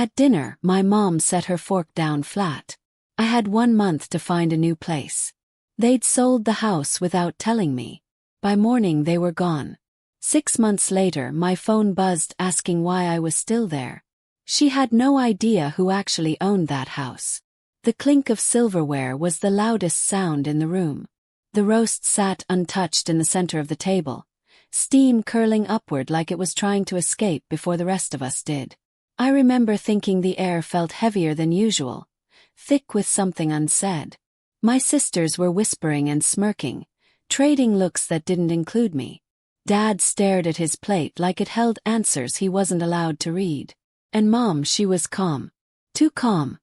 At dinner, my mom set her fork down flat. I had 1 month to find a new place. They'd sold the house without telling me. By morning they were gone. 6 months later, my phone buzzed asking why I was still there. She had no idea who actually owned that house. The clink of silverware was the loudest sound in the room. The roast sat untouched in the center of the table, steam curling upward like it was trying to escape before the rest of us did. I remember thinking the air felt heavier than usual, thick with something unsaid. My sisters were whispering and smirking, trading looks that didn't include me. Dad stared at his plate like it held answers he wasn't allowed to read. And Mom, she was calm. Too calm.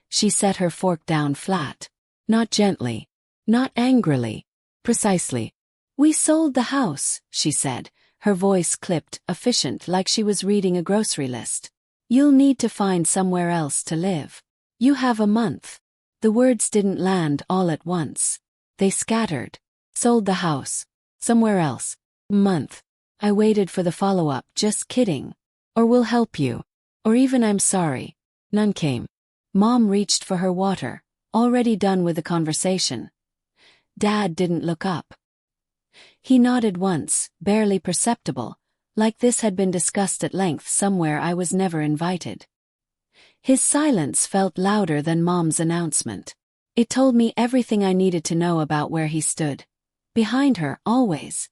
She set her fork down flat. Not gently. Not angrily. Precisely. "We sold the house," she said, her voice clipped, efficient like she was reading a grocery list. "You'll need to find somewhere else to live. You have a month." The words didn't land all at once. They scattered. Sold the house. Somewhere else. Month. I waited for the follow-up, "Just kidding." Or "We'll help you." Or even "I'm sorry." None came. Mom reached for her water, already done with the conversation. Dad didn't look up. He nodded once, barely perceptible, like this had been discussed at length somewhere I was never invited. His silence felt louder than Mom's announcement. It told me everything I needed to know about where he stood. Behind her, always.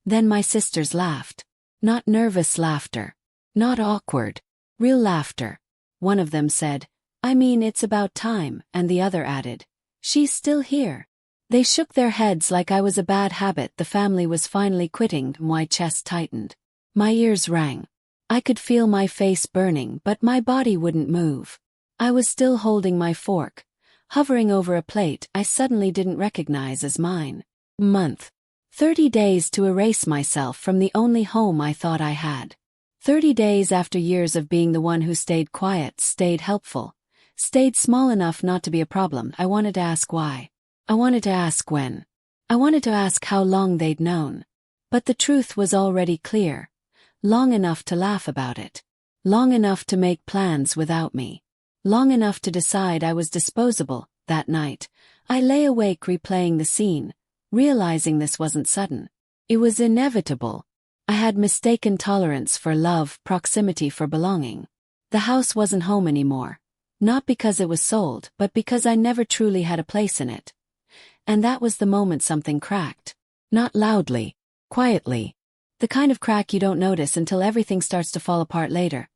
Then my sisters laughed. Not nervous laughter. Not awkward. Real laughter. One of them said, "I mean, it's about time," and the other added, "She's still here." They shook their heads like I was a bad habit the family was finally quitting. My chest tightened. My ears rang. I could feel my face burning, but my body wouldn't move. I was still holding my fork, hovering over a plate I suddenly didn't recognize as mine. Month. 30 days to erase myself from the only home I thought I had. 30 days after years of being the one who stayed quiet, stayed helpful, stayed small enough not to be a problem. I wanted to ask why. I wanted to ask when. I wanted to ask how long they'd known. But the truth was already clear. Long enough to laugh about it. Long enough to make plans without me. Long enough to decide I was disposable. That night, I lay awake replaying the scene, realizing this wasn't sudden. It was inevitable. I had mistaken tolerance for love, proximity for belonging. The house wasn't home anymore. Not because it was sold, but because I never truly had a place in it. And that was the moment something cracked. Not loudly. Quietly. The kind of crack you don't notice until everything starts to fall apart later.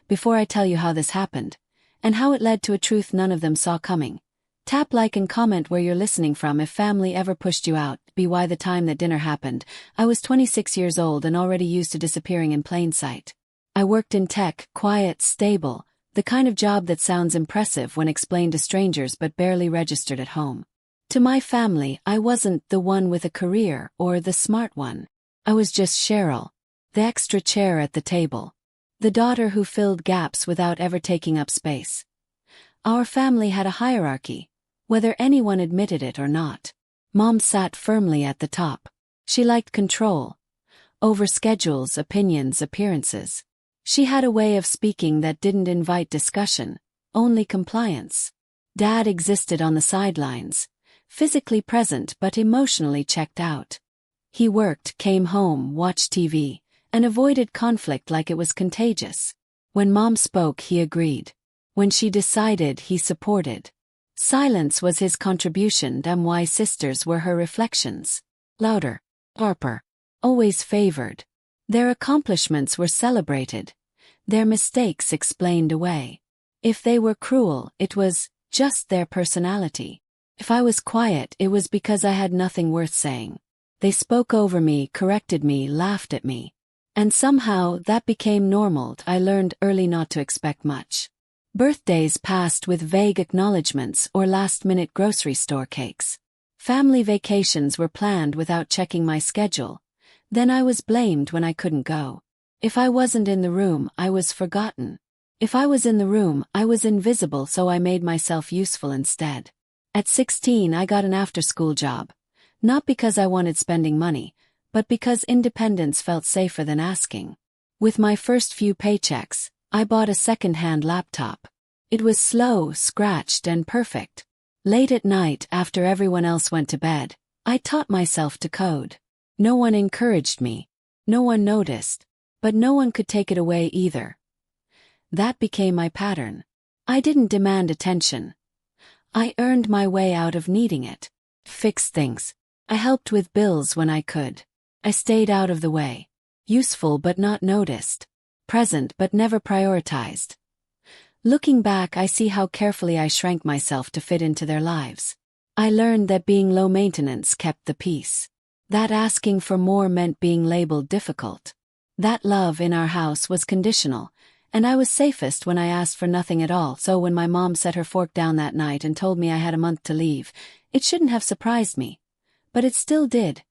Before I tell you how this happened, and how it led to a truth none of them saw coming. Tap like and comment where you're listening from if family ever pushed you out. By the time that dinner happened, I was 26 years old and already used to disappearing in plain sight. I worked in tech, quiet, stable, the kind of job that sounds impressive when explained to strangers but barely registered at home. To my family, I wasn't the one with a career or the smart one. I was just Cheryl, the extra chair at the table. The daughter who filled gaps without ever taking up space. Our family had a hierarchy, whether anyone admitted it or not. Mom sat firmly at the top. She liked control. Over schedules, opinions, appearances. She had a way of speaking that didn't invite discussion, only compliance. Dad existed on the sidelines, physically present but emotionally checked out. He worked, came home, watched TV, and avoided conflict like it was contagious. When Mom spoke, he agreed. When she decided, he supported. Silence was his contribution, and why sisters were her reflections. Louder. Sharper. Always favored. Their accomplishments were celebrated. Their mistakes explained away. If they were cruel, it was just their personality. If I was quiet, it was because I had nothing worth saying. They spoke over me, corrected me, laughed at me. And somehow, that became normal. I learned early not to expect much. Birthdays passed with vague acknowledgments or last-minute grocery store cakes. Family vacations were planned without checking my schedule. Then I was blamed when I couldn't go. If I wasn't in the room, I was forgotten. If I was in the room, I was invisible, so I made myself useful instead. At 16, I got an after-school job. Not because I wanted spending money, but because independence felt safer than asking. With my first few paychecks, I bought a second-hand laptop. It was slow, scratched, and perfect. Late at night, after everyone else went to bed, I taught myself to code. No one encouraged me. No one noticed. But no one could take it away either. That became my pattern. I didn't demand attention. I earned my way out of needing it. Fixed things. I helped with bills when I could. I stayed out of the way. Useful but not noticed. Present but never prioritized. Looking back, I see how carefully I shrank myself to fit into their lives. I learned that being low maintenance kept the peace. That asking for more meant being labeled difficult. That love in our house was conditional, and I was safest when I asked for nothing at all. So when my mom set her fork down that night and told me I had a month to leave, it shouldn't have surprised me. But it still did.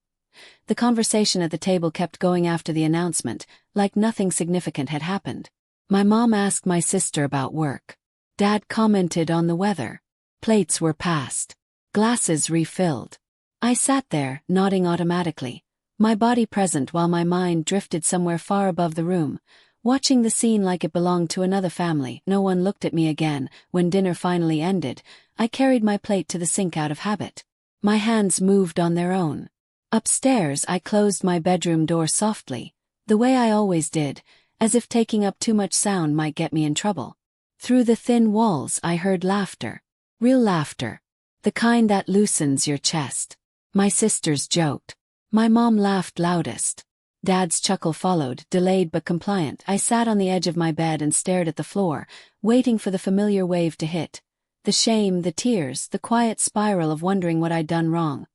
The conversation at the table kept going after the announcement, like nothing significant had happened. My mom asked my sister about work. Dad commented on the weather. Plates were passed. Glasses refilled. I sat there, nodding automatically, my body present while my mind drifted somewhere far above the room, watching the scene like it belonged to another family. No one looked at me again. When dinner finally ended, I carried my plate to the sink out of habit. My hands moved on their own. Upstairs, I closed my bedroom door softly, the way I always did, as if taking up too much sound might get me in trouble. Through the thin walls, I heard laughter. Real laughter. The kind that loosens your chest. My sisters joked. My mom laughed loudest. Dad's chuckle followed, delayed but compliant. I sat on the edge of my bed and stared at the floor, waiting for the familiar wave to hit. The shame, the tears, the quiet spiral of wondering what I'd done wrong.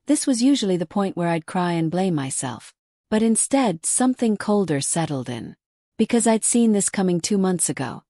This was usually the point where I'd cry and blame myself. But instead, something colder settled in. Because I'd seen this coming 2 months ago.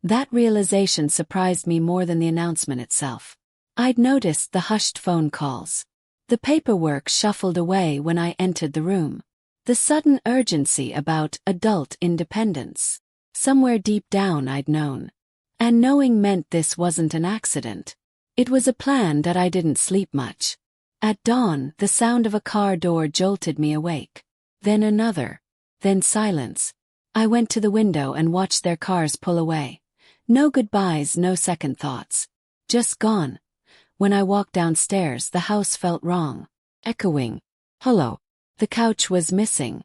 That realization surprised me more than the announcement itself. I'd noticed the hushed phone calls. The paperwork shuffled away when I entered the room. The sudden urgency about adult independence. Somewhere deep down I'd known. And knowing meant this wasn't an accident. It was a plan that I didn't sleep much. At dawn, the sound of a car door jolted me awake. Then another. Then silence. I went to the window and watched their cars pull away. No goodbyes, no second thoughts. Just gone. When I walked downstairs, the house felt wrong. Echoing. Hollow. The couch was missing.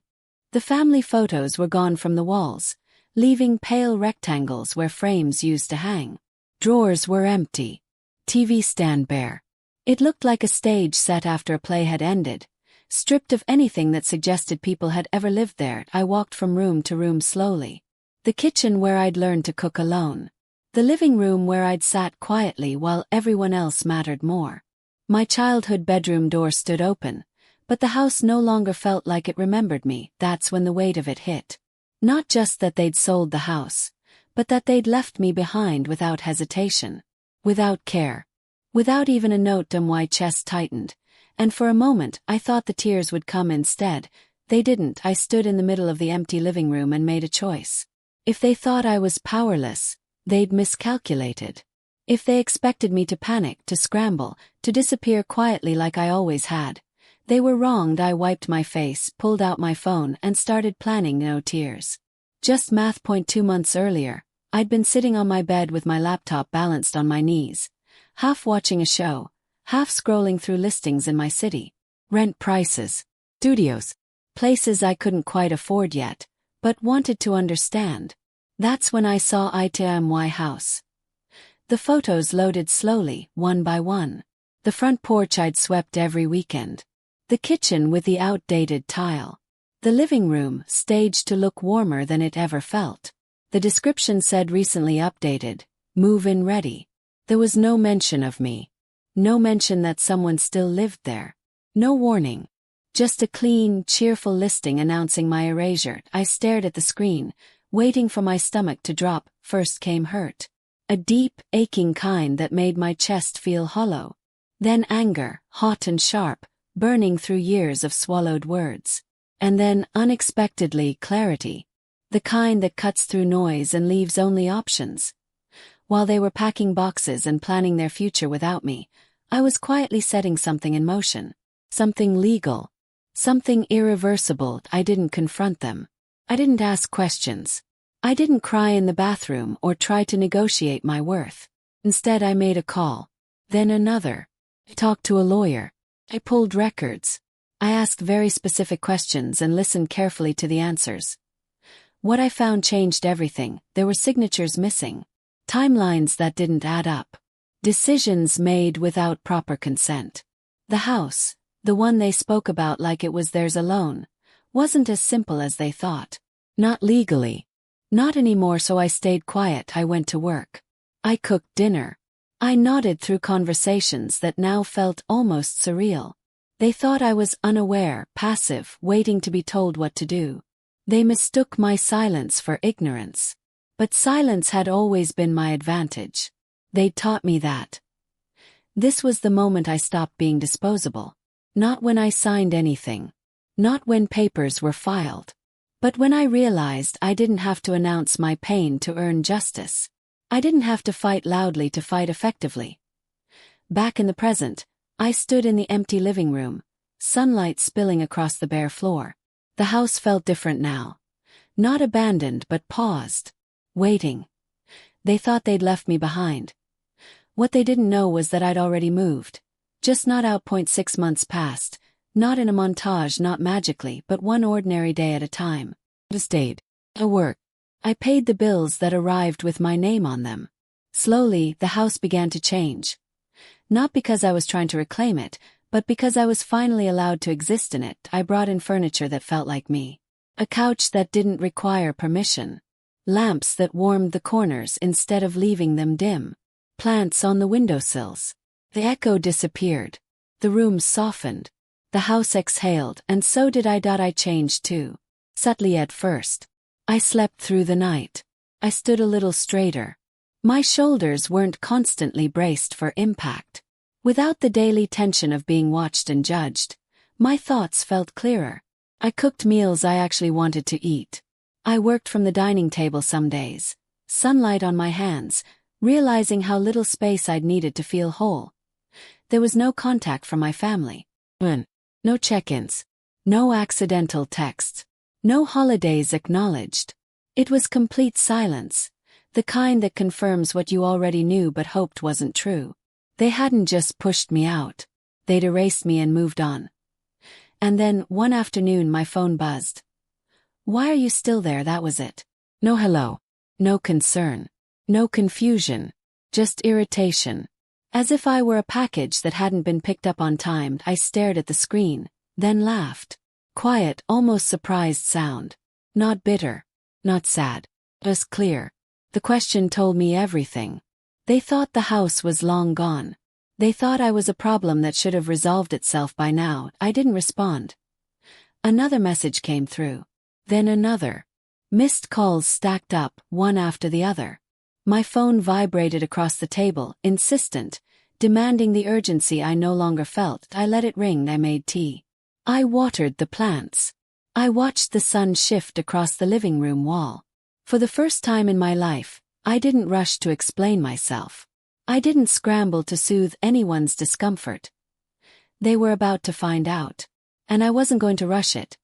The family photos were gone from the walls, leaving pale rectangles where frames used to hang. Drawers were empty. TV stand bare. It looked like a stage set after a play had ended. Stripped of anything that suggested people had ever lived there, I walked from room to room slowly. The kitchen where I'd learned to cook alone. The living room where I'd sat quietly while everyone else mattered more. My childhood bedroom door stood open, but the house no longer felt like it remembered me. That's when the weight of it hit. Not just that they'd sold the house, but that they'd left me behind without hesitation. Without care. Without even a note. My chest tightened. And for a moment, I thought the tears would come instead. They didn't. I stood in the middle of the empty living room and made a choice. If they thought I was powerless, they'd miscalculated. If they expected me to panic, to scramble, to disappear quietly like I always had, they were wronged. I wiped my face, pulled out my phone, and started planning. No tears. Just math. 2 months earlier, I'd been sitting on my bed with my laptop balanced on my knees, half watching a show, half scrolling through listings in my city. Rent prices. Studios. Places I couldn't quite afford yet, but wanted to understand. That's when I saw my house. The photos loaded slowly, one by one. The front porch I'd swept every weekend. The kitchen with the outdated tile. The living room, staged to look warmer than it ever felt. The description said recently updated, move-in ready. There was no mention of me. No mention that someone still lived there. No warning. Just a clean, cheerful listing announcing my erasure. I stared at the screen, waiting for my stomach to drop. First came hurt. A deep, aching kind that made my chest feel hollow. Then anger, hot and sharp, burning through years of swallowed words. And then, unexpectedly, clarity. The kind that cuts through noise and leaves only options. While they were packing boxes and planning their future without me, I was quietly setting something in motion. Something legal. Something irreversible. I didn't confront them. I didn't ask questions. I didn't cry in the bathroom or try to negotiate my worth. Instead, I made a call. Then another. I talked to a lawyer. I pulled records. I asked very specific questions and listened carefully to the answers. What I found changed everything. There were signatures missing. Timelines that didn't add up. Decisions made without proper consent. The house, the one they spoke about like it was theirs alone, wasn't as simple as they thought. Not legally. Not anymore, so I stayed quiet. I went to work. I cooked dinner. I nodded through conversations that now felt almost surreal. They thought I was unaware, passive, waiting to be told what to do. They mistook my silence for ignorance. But silence had always been my advantage. They'd taught me that. This was the moment I stopped being disposable. Not when I signed anything. Not when papers were filed. But when I realized I didn't have to announce my pain to earn justice. I didn't have to fight loudly to fight effectively. Back in the present, I stood in the empty living room, sunlight spilling across the bare floor. The house felt different now. Not abandoned but paused. Waiting. They thought they'd left me behind. What they didn't know was that I'd already moved. Just not out. 6 months passed. Not in a montage, not magically, but one ordinary day at a time. I stayed. I worked. I paid the bills that arrived with my name on them. Slowly, the house began to change. Not because I was trying to reclaim it, but because I was finally allowed to exist in it. I brought in furniture that felt like me. A couch that didn't require permission. Lamps that warmed the corners instead of leaving them dim. Plants on the windowsills. The echo disappeared. The room softened. The house exhaled, and so did I. I changed too. Subtly at first. I slept through the night. I stood a little straighter. My shoulders weren't constantly braced for impact. Without the daily tension of being watched and judged, my thoughts felt clearer. I cooked meals I actually wanted to eat. I worked from the dining table some days, sunlight on my hands, realizing how little space I'd needed to feel whole. There was no contact from my family. No check-ins. No accidental texts. No holidays acknowledged. It was complete silence. The kind that confirms what you already knew but hoped wasn't true. They hadn't just pushed me out. They'd erased me and moved on. And then, one afternoon, my phone buzzed. "Why are you still there?" That was it. No hello. No concern. No confusion. Just irritation. As if I were a package that hadn't been picked up on time. I stared at the screen, then laughed. Quiet, almost surprised sound. Not bitter. Not sad. Just clear. The question told me everything. They thought the house was long gone. They thought I was a problem that should have resolved itself by now. I didn't respond. Another message came through. Then another. Missed calls stacked up, one after the other. My phone vibrated across the table, insistent, demanding the urgency I no longer felt. I let it ring. I made tea. I watered the plants. I watched the sun shift across the living room wall. For the first time in my life, I didn't rush to explain myself. I didn't scramble to soothe anyone's discomfort. They were about to find out. And I wasn't going to rush it.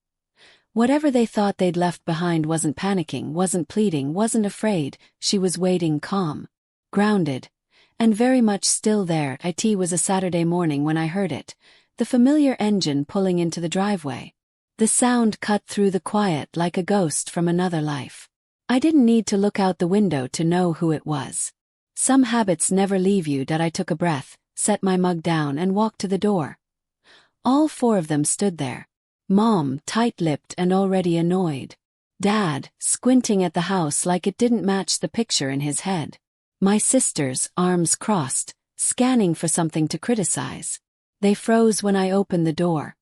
Whatever they thought they'd left behind wasn't panicking, wasn't pleading, wasn't afraid. She was waiting, calm, grounded, and very much still there. It was a Saturday morning when I heard it. The familiar engine pulling into the driveway. The sound cut through the quiet like a ghost from another life. I didn't need to look out the window to know who it was. Some habits never leave you. I took a breath, set my mug down and walked to the door. All four of them stood there. Mom, tight-lipped and already annoyed. Dad, squinting at the house like it didn't match the picture in his head. My sisters, arms crossed, scanning for something to criticize. They froze when I opened the door.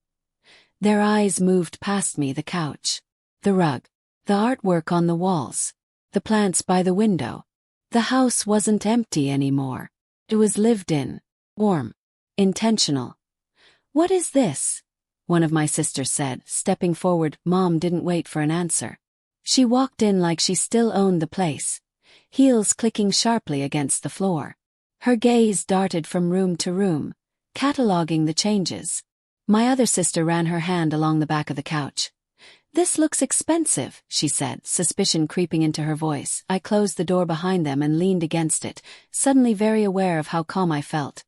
Their eyes moved past me, the couch, the rug, the artwork on the walls, the plants by the window. The house wasn't empty anymore. It was lived in, warm, intentional. "What is this?" one of my sisters said, stepping forward. Mom didn't wait for an answer. She walked in like she still owned the place, heels clicking sharply against the floor. Her gaze darted from room to room, cataloging the changes. My other sister ran her hand along the back of the couch. This looks expensive, she said, suspicion creeping into her voice. I closed the door behind them and leaned against it, suddenly very aware of how calm I felt.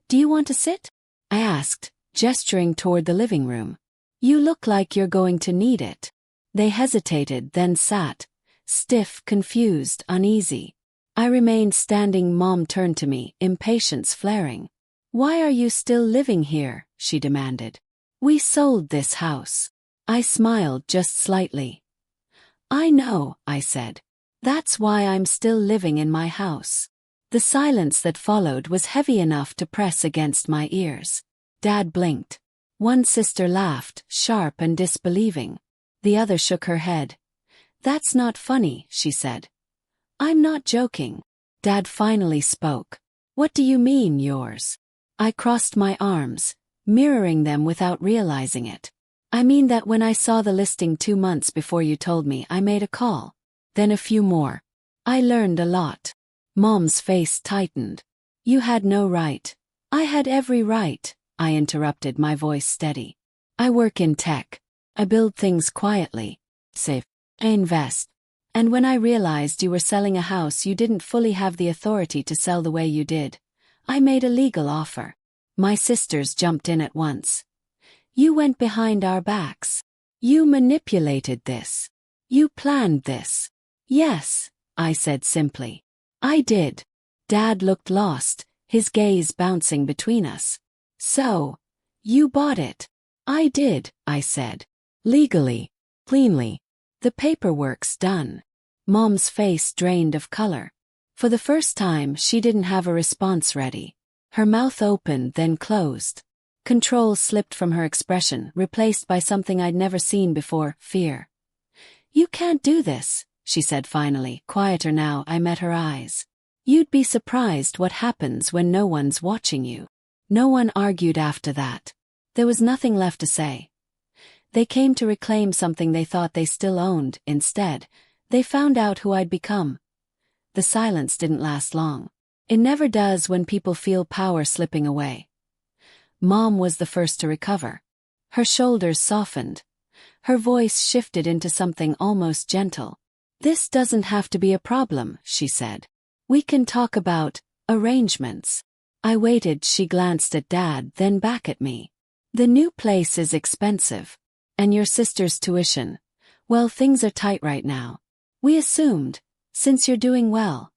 Do you want to sit? I asked, gesturing toward the living room. You look like you're going to need it. They hesitated, then sat, stiff, confused, uneasy. I remained standing. Mom turned to me, impatience flaring. Why are you still living here? She demanded. We sold this house. I smiled just slightly. I know, I said. That's why I'm still living in my house. The silence that followed was heavy enough to press against my ears. Dad blinked. One sister laughed, sharp and disbelieving. The other shook her head. That's not funny, she said. I'm not joking. Dad finally spoke. What do you mean, yours? I crossed my arms, mirroring them without realizing it. I mean that when I saw the listing 2 months before you told me, I made a call. Then a few more. I learned a lot. Mom's face tightened. You had no right. I had every right, I interrupted, my voice steady. I work in tech. I build things quietly. Save. I invest. And when I realized you were selling a house you didn't fully have the authority to sell the way you did, I made a legal offer. My sisters jumped in at once. You went behind our backs. You manipulated this. You planned this. Yes, I said simply. I did. Dad looked lost, his gaze bouncing between us. So, you bought it. I did, I said. Legally. Cleanly. The paperwork's done. Mom's face drained of color. For the first time she didn't have a response ready. Her mouth opened then closed. Control slipped from her expression, replaced by something I'd never seen before, fear. You can't do this, she said finally, quieter now. I met her eyes. You'd be surprised what happens when no one's watching you. No one argued after that. There was nothing left to say. They came to reclaim something they thought they still owned. Instead, they found out who I'd become. The silence didn't last long. It never does when people feel power slipping away. Mom was the first to recover. Her shoulders softened. Her voice shifted into something almost gentle. This doesn't have to be a problem, she said. We can talk about arrangements. I waited. She glanced at Dad, then back at me. The new place is expensive. And your sister's tuition. Well, things are tight right now. We assumed, since you're doing well.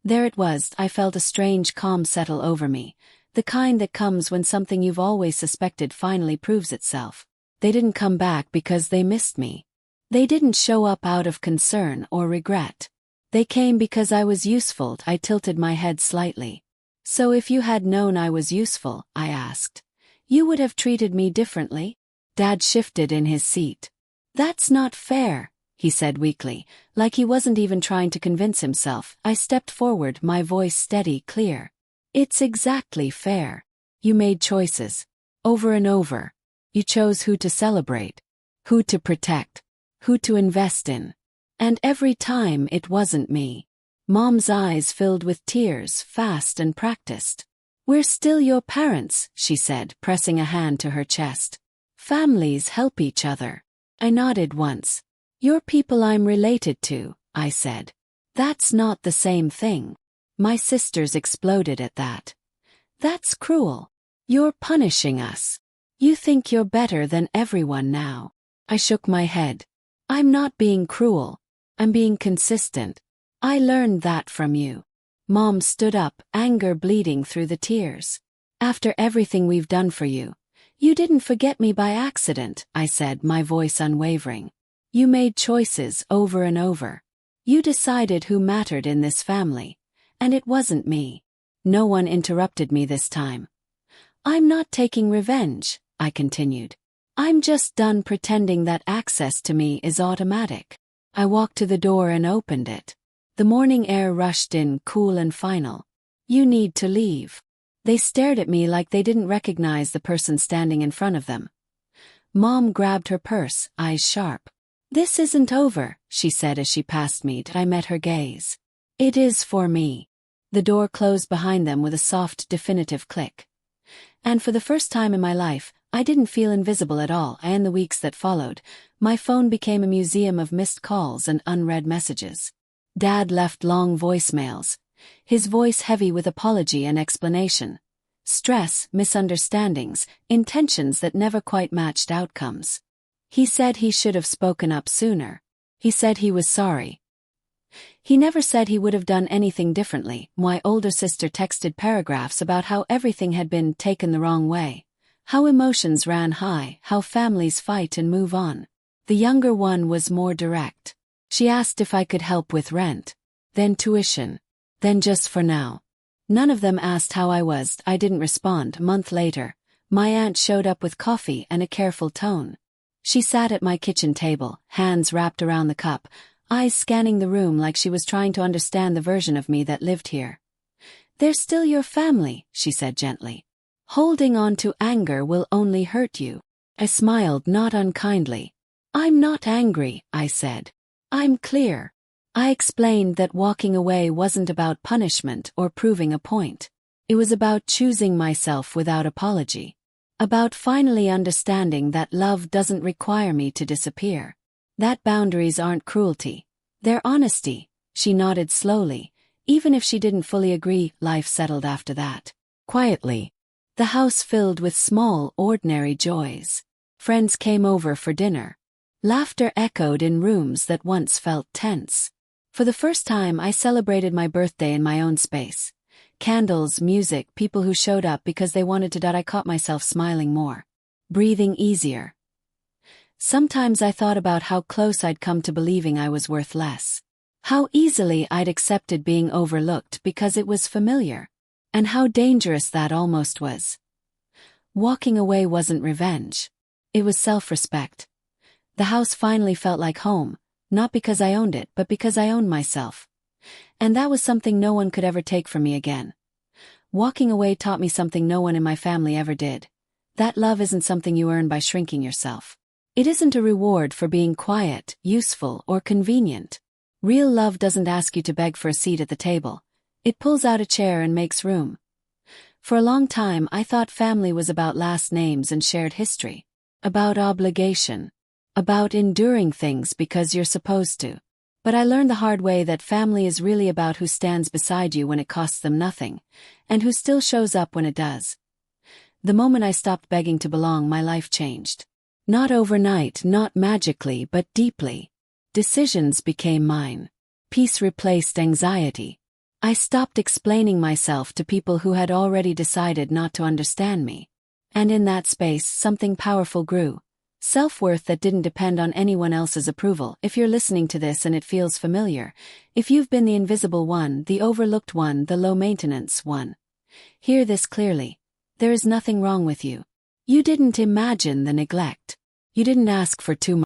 There it was. I felt a strange calm settle over me. The kind that comes when something you've always suspected finally proves itself. They didn't come back because they missed me. They didn't show up out of concern or regret. They came because I was useful. I tilted my head slightly. So if you had known I was useful, I asked, you would have treated me differently? Dad shifted in his seat. That's not fair, he said weakly, like he wasn't even trying to convince himself. I stepped forward, my voice steady, clear. It's exactly fair. You made choices. Over and over. You chose who to celebrate, who to protect, who to invest in. And every time it wasn't me. Mom's eyes filled with tears, fast and practiced. We're still your parents, she said, pressing a hand to her chest. Families help each other. I nodded once. You're people I'm related to, I said. That's not the same thing. My sisters exploded at that. That's cruel. You're punishing us. You think you're better than everyone now. I shook my head. I'm not being cruel. I'm being consistent. I learned that from you. Mom stood up, anger bleeding through the tears. After everything we've done for you, you didn't forget me by accident, I said, my voice unwavering. You made choices over and over. You decided who mattered in this family. And it wasn't me. No one interrupted me this time. I'm not taking revenge, I continued. I'm just done pretending that access to me is automatic. I walked to the door and opened it. The morning air rushed in, cool and final. You need to leave. They stared at me like they didn't recognize the person standing in front of them. Mom grabbed her purse, eyes sharp. This isn't over, she said as she passed me. I met her gaze. It is for me. The door closed behind them with a soft, definitive click. And for the first time in my life, I didn't feel invisible at all. In the weeks that followed, My phone became a museum of missed calls and unread messages. Dad left long voicemails, his voice heavy with apology and explanation. Stress, misunderstandings, intentions that never quite matched outcomes. He said he should have spoken up sooner. He said he was sorry. He never said he would have done anything differently. My older sister texted paragraphs about how everything had been taken the wrong way, how emotions ran high, how families fight and move on. The younger one was more direct. She asked if I could help with rent, then tuition, then just for now. None of them asked how I was. I didn't respond. A month later, my aunt showed up with coffee and a careful tone. She sat at my kitchen table, hands wrapped around the cup, eyes scanning the room like she was trying to understand the version of me that lived here. "They're still your family," she said gently. "Holding on to anger will only hurt you." I smiled, not unkindly. "I'm not angry," I said. "I'm clear." I explained that walking away wasn't about punishment or proving a point. It was about choosing myself without apology. About finally understanding that love doesn't require me to disappear. That boundaries aren't cruelty. They're honesty. She nodded slowly. Even if she didn't fully agree, life settled after that. Quietly. The house filled with small, ordinary joys. Friends came over for dinner. Laughter echoed in rooms that once felt tense. For the first time, I celebrated my birthday in my own space. Candles, music, people who showed up because they wanted to. I caught myself smiling more. Breathing easier. Sometimes I thought about how close I'd come to believing I was worth less. How easily I'd accepted being overlooked because it was familiar. And how dangerous that almost was. Walking away wasn't revenge. It was self-respect. The house finally felt like home, not because I owned it, but because I owned myself. And that was something no one could ever take from me again. Walking away taught me something no one in my family ever did. That love isn't something you earn by shrinking yourself. It isn't a reward for being quiet, useful, or convenient. Real love doesn't ask you to beg for a seat at the table. It pulls out a chair and makes room. For a long time, I thought family was about last names and shared history. About obligation. About enduring things because you're supposed to. But I learned the hard way that family is really about who stands beside you when it costs them nothing, and who still shows up when it does. The moment I stopped begging to belong, my life changed. Not overnight, not magically, but deeply. Decisions became mine. Peace replaced anxiety. I stopped explaining myself to people who had already decided not to understand me. And in that space, something powerful grew. Self-worth that didn't depend on anyone else's approval. If you're listening to this and it feels familiar, if you've been the invisible one, the overlooked one, the low-maintenance one, hear this clearly. There is nothing wrong with you. You didn't imagine the neglect. You didn't ask for too much.